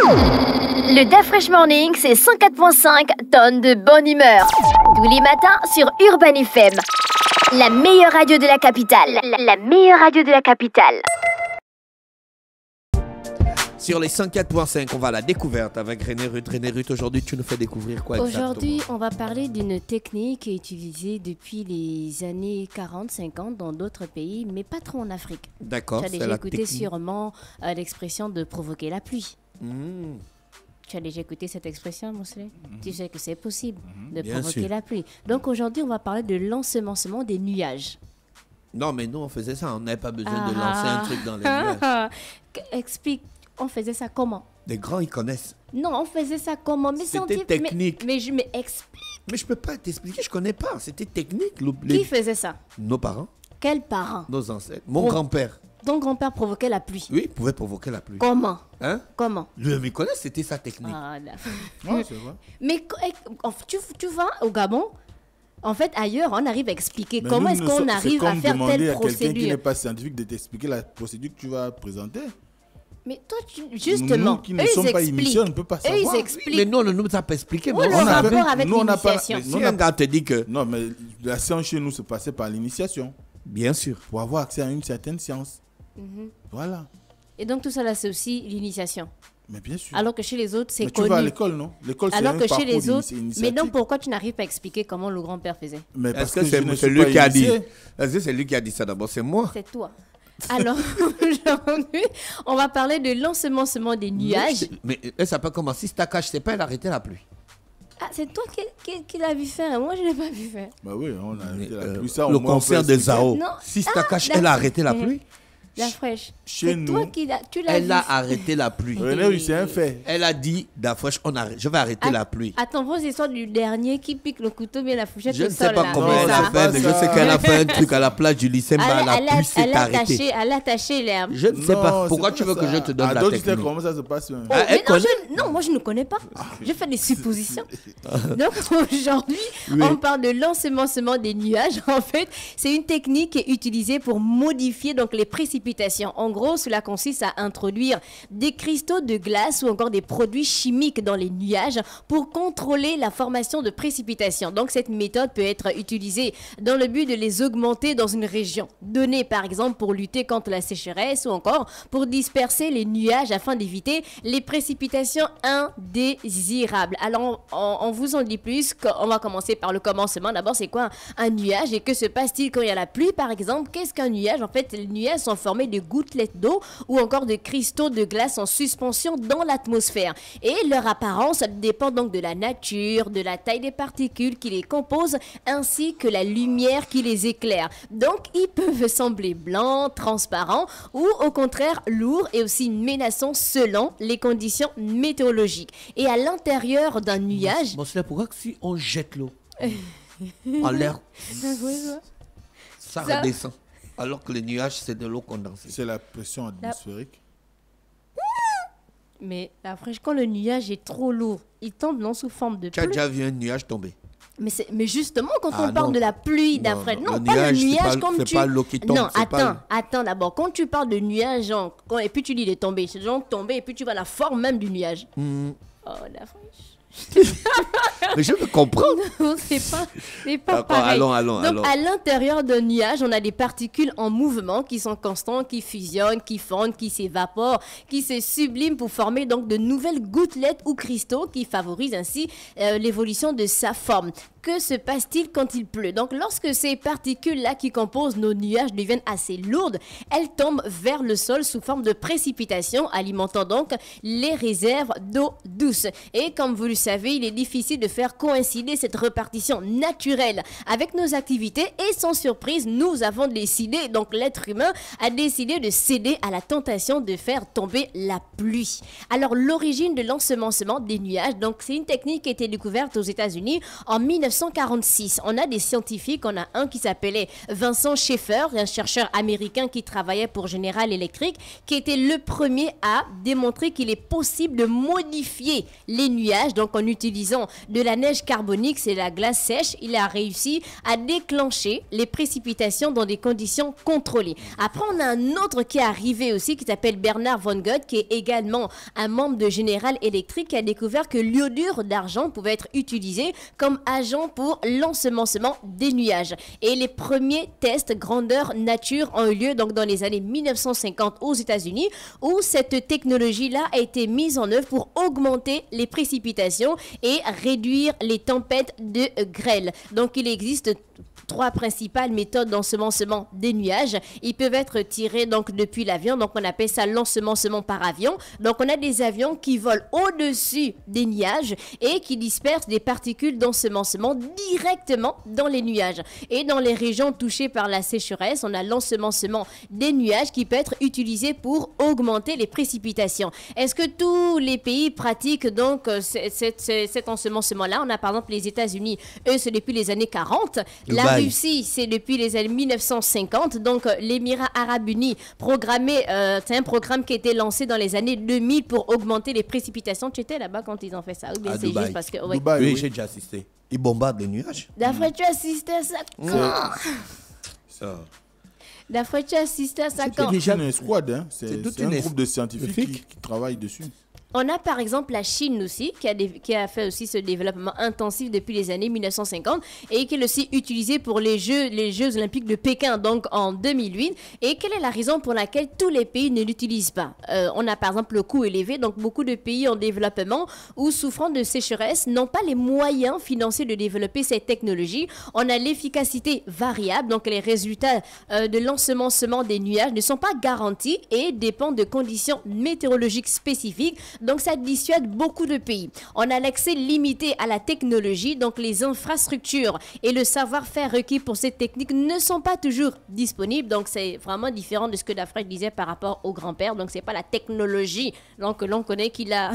Le Da Fresh Morning, c'est 104.5 tonnes de bonne humeur. Tous les matins sur Urban FM. La meilleure radio de la capitale. La meilleure radio de la capitale. Sur les 104.5, on va à la découverte avec René Ruth. René Ruth, aujourd'hui, tu nous fais découvrir quoi exactement? Aujourd'hui, on va parler d'une technique utilisée depuis les années 40-50 dans d'autres pays, mais pas trop en Afrique. D'accord, tu as c'est déjà la écouté technique. sûrement l'expression de provoquer la pluie. Mmh. Tu as déjà écouté cette expression, Mousselé? Tu sais que c'est possible de Bien provoquer sûr. la pluie. Donc aujourd'hui, on va parler de l'ensemencement des nuages. Non, mais nous, on faisait ça. On n'avait pas besoin de lancer un truc dans les nuages. Explique, on faisait ça comment? Les grands, ils connaissent. Non, on faisait ça comment? Mais C'était scientifique- technique. Mais je m'explique. Mais je peux pas t'expliquer, je connais pas. C'était technique. Qui faisait ça? Nos parents, Quels parents? nos ancêtres. Mon Oh. grand-père, Ton grand-père provoquait la pluie. oui, pouvait provoquer la pluie. Comment? Hein? Comment? Lui, il connaît, c'était sa technique. Ah, d'accord. Ouais, c'est vrai. Mais tu vas au Gabon, en fait, ailleurs, on arrive à expliquer Mais comment nous, est-ce nous qu'on sommes- arrive c'est à comme faire demander telle à quelqu'un qui n'est procédure. pas scientifique de t'expliquer la procédure que tu vas présenter. Mais toi, justement, Nous qui ne eux, sommes ils pas initiés, expliquent. on ne peut pas Eux, ils savoir. expliquent. Mais nous, on ne nous a pas expliqué. Où mais le on a rapport vu. avec nous, on n'a pas- l'initiation? Si un gars te dit que... Non, mais la science chez nous se passait par l'initiation Bien sûr. pour avoir accès à une certaine science. Voilà. Et donc, tout ça, là, c'est aussi l'initiation. Mais bien sûr. Alors que chez les autres, c'est mais tu vas à connu. l'école, non? L'école, c'est Alors un que chez parcours les autres... Mais initiatique. donc, pourquoi tu n'arrives pas à expliquer comment le grand-père faisait? Mais parce Est-ce que que je ne c'est suis lui pas qui a dit? initié. Est-ce que c'est lui qui a dit ça d'abord? C'est moi. C'est toi. Alors, aujourd'hui, on va parler de l'ensemencement des nuages. Mais ça peut commencer. Si ta cache, c'est pas, elle arrêtait la pluie. Ah, c'est toi qui l'as vu faire. Moi, je ne l'ai pas vu faire. Bah oui, on a Mais, arrêté la pluie. Ça, au le moins, on peut concert de expliquer. Zao. Non. Si Ah, Stakash, elle d'accord. a arrêté la pluie. La fraîche. Chez C'est nous, toi tu l'as vu. Elle a arrêté la pluie. René, oui, c'est un fait. Elle a dit, Dafresh, je vais arrêter la pluie. Attends, vos histoires du dernier qui pique le couteau mais la fourchette Je au ne sais sol, pas là. comment Non, elle c'est a pas fait, mais je ça. sais qu'elle a fait un truc à la plage du lycée, mais la pluie s'est arrêtée. Elle a attaché l'herbe. Je ne sais Non, pas. c'est Pourquoi pas tu veux que ça. je te donne À la d'autres, tu sais technique? comment ça se passe. hein. Ah, Mais elle non, connaît. non, moi je ne connais pas. Je fais des suppositions. Donc aujourd'hui, on parle de l'ensemencement des nuages. En fait, c'est une technique qui est utilisée pour modifier donc les précipitations. En gros, cela consiste à introduire des cristaux de glace ou encore des produits chimiques dans les nuages pour contrôler la formation de précipitations. Donc cette méthode peut être utilisée dans le but de les augmenter dans une région donnée, par exemple pour lutter contre la sécheresse ou encore pour disperser les nuages afin d'éviter les précipitations indésirables. Alors on vous en dit plus. On va commencer par le commencement. D'abord, c'est quoi un nuage et que se passe-t-il quand il y a la pluie, par exemple? Qu'est-ce qu'un nuage? En fait, les nuages sont formés de gouttelettes d'eau ou encore de cristaux de glace en suspension dans l'atmosphère. Et leur apparence dépend donc de la nature, de la taille des particules qui les composent, ainsi que la lumière qui les éclaire. Donc, ils peuvent sembler blancs, transparents, ou au contraire lourds et aussi menaçants selon les conditions météorologiques. Et à l'intérieur d'un nuage... Bon, c'est pourquoi que si on jette l'eau en l'air, ça redescend. Alors que les nuages, c'est de l'eau condensée. C'est la pression atmosphérique. Mais la fraîche, quand le nuage est trop lourd, il tombe non sous forme de Tu as pluie. déjà vu un nuage tomber? Mais justement, quand Ah on parle non. de la pluie, Non, d'Afrique, non, non, le pas le nuage, c'est nuage pas- comme c'est tu... pas l'eau qui tombe, Non, c'est pas attends d'abord. Quand tu parles de nuage, genre, et puis tu dis de tomber, c'est genre tomber et puis tu vois la forme même du nuage. Hmm. Oh, la fraîche. Mais je veux comprendre. Non, c'est pas D'accord, pareil. allons. Donc, à l'intérieur d'un nuage, on a des particules en mouvement qui sont constantes, qui fusionnent, qui fondent, qui s'évaporent, qui se subliment pour former donc de nouvelles gouttelettes ou cristaux qui favorisent ainsi l'évolution de sa forme. Que se passe-t-il quand il pleut? Donc, lorsque ces particules-là qui composent nos nuages deviennent assez lourdes, elles tombent vers le sol sous forme de précipitations, alimentant donc les réserves d'eau douce. Et comme vous le savez, il est difficile de faire coïncider cette répartition naturelle avec nos activités et sans surprise, nous avons décidé, donc l'être humain a décidé de céder à la tentation de faire tomber la pluie. Alors, l'origine de l'ensemencement des nuages, donc c'est une technique qui a été découverte aux États-Unis en 1946. On a des scientifiques, on a un qui s'appelait Vincent Schaeffer, un chercheur américain qui travaillait pour General Electric, qui était le premier à démontrer qu'il est possible de modifier les nuages, donc donc en utilisant de la neige carbonique, c'est la glace sèche, il a réussi à déclencher les précipitations dans des conditions contrôlées. Après, on a un autre qui est arrivé aussi, qui s'appelle Bernard von Gott, qui est également un membre de General Electric, qui a découvert que l'iodure d'argent pouvait être utilisé comme agent pour l'ensemencement des nuages. Et les premiers tests grandeur nature ont eu lieu donc dans les années 1950 aux États-Unis, où cette technologie-là a été mise en œuvre pour augmenter les précipitations et réduire les tempêtes de grêle. Donc il existe 3 principales méthodes d'ensemencement des nuages. Ils peuvent être tirés donc depuis l'avion, donc on appelle ça l'ensemencement par avion. Donc on a des avions qui volent au-dessus des nuages et qui dispersent des particules d'ensemencement directement dans les nuages. Et dans les régions touchées par la sécheresse, on a l'ensemencement des nuages qui peut être utilisé pour augmenter les précipitations. Est-ce que tous les pays pratiquent donc cet ensemencement-là? On a par exemple les États-Unis, eux c'est depuis les années 40. La Russie, c'est depuis les années 1950. Donc, l'Émirat arabe uni, c'est un programme qui a été lancé dans les années 2000 pour augmenter les précipitations. Tu étais là-bas quand ils ont fait ça? Ou bien c'est juste parce que... Ouais. Dubaï, oui, j'ai déjà assisté. Ils bombardent les nuages. D'après, tu assistais à ça quand? D'après, tu assistais à ça quand? C'est une escouade, hein? C'est un groupe de scientifiques qui travaillent dessus. On a par exemple la Chine aussi, qui a fait aussi ce développement intensif depuis les années 1950 et qui est aussi utilisé pour les Jeux Olympiques de Pékin, donc en 2008. Et quelle est la raison pour laquelle tous les pays ne l'utilisent pas? On a par exemple le coût élevé, donc beaucoup de pays en développement ou souffrant de sécheresse n'ont pas les moyens financiers de développer cette technologie. On a l'efficacité variable, donc les résultats de l'ensemencement des nuages ne sont pas garantis et dépendent de conditions météorologiques spécifiques. Donc, ça dissuade beaucoup de pays. On a l'accès limité à la technologie, donc les infrastructures et le savoir-faire requis pour cette technique ne sont pas toujours disponibles. Donc, c'est vraiment différent de ce que Dafresh disait par rapport au grand-père. Donc, c'est pas la technologie que l'on connaît qu'il a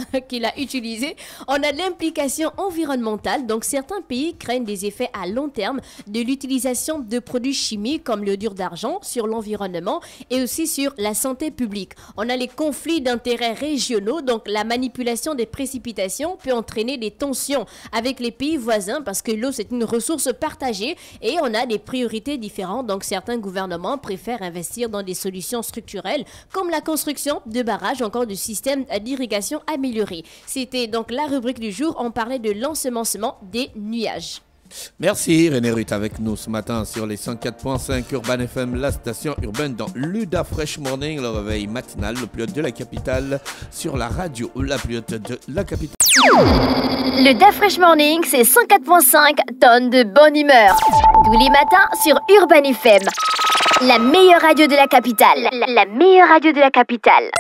utilisée. On a l'implication environnementale. Donc, certains pays craignent des effets à long terme de l'utilisation de produits chimiques comme l'iodure d'argent sur l'environnement et aussi sur la santé publique. On a les conflits d'intérêts régionaux. Donc, la manipulation des précipitations peut entraîner des tensions avec les pays voisins parce que l'eau, c'est une ressource partagée et on a des priorités différentes. Donc, certains gouvernements préfèrent investir dans des solutions structurelles comme la construction de barrages ou encore de systèmes d'irrigation améliorés. C'était donc la rubrique du jour. On parlait de l'ensemencement des nuages. Merci René Ruth avec nous ce matin sur les 104.5 Urban FM, la station urbaine dans l'Uda Fresh Morning, le réveil matinal le plus haut de la capitale sur la radio la plus haute de la capitale. Le Da Fresh Morning, c'est 104.5 tonnes de bonne humeur. Tous les matins sur Urban FM, la meilleure radio de la capitale. La meilleure radio de la capitale.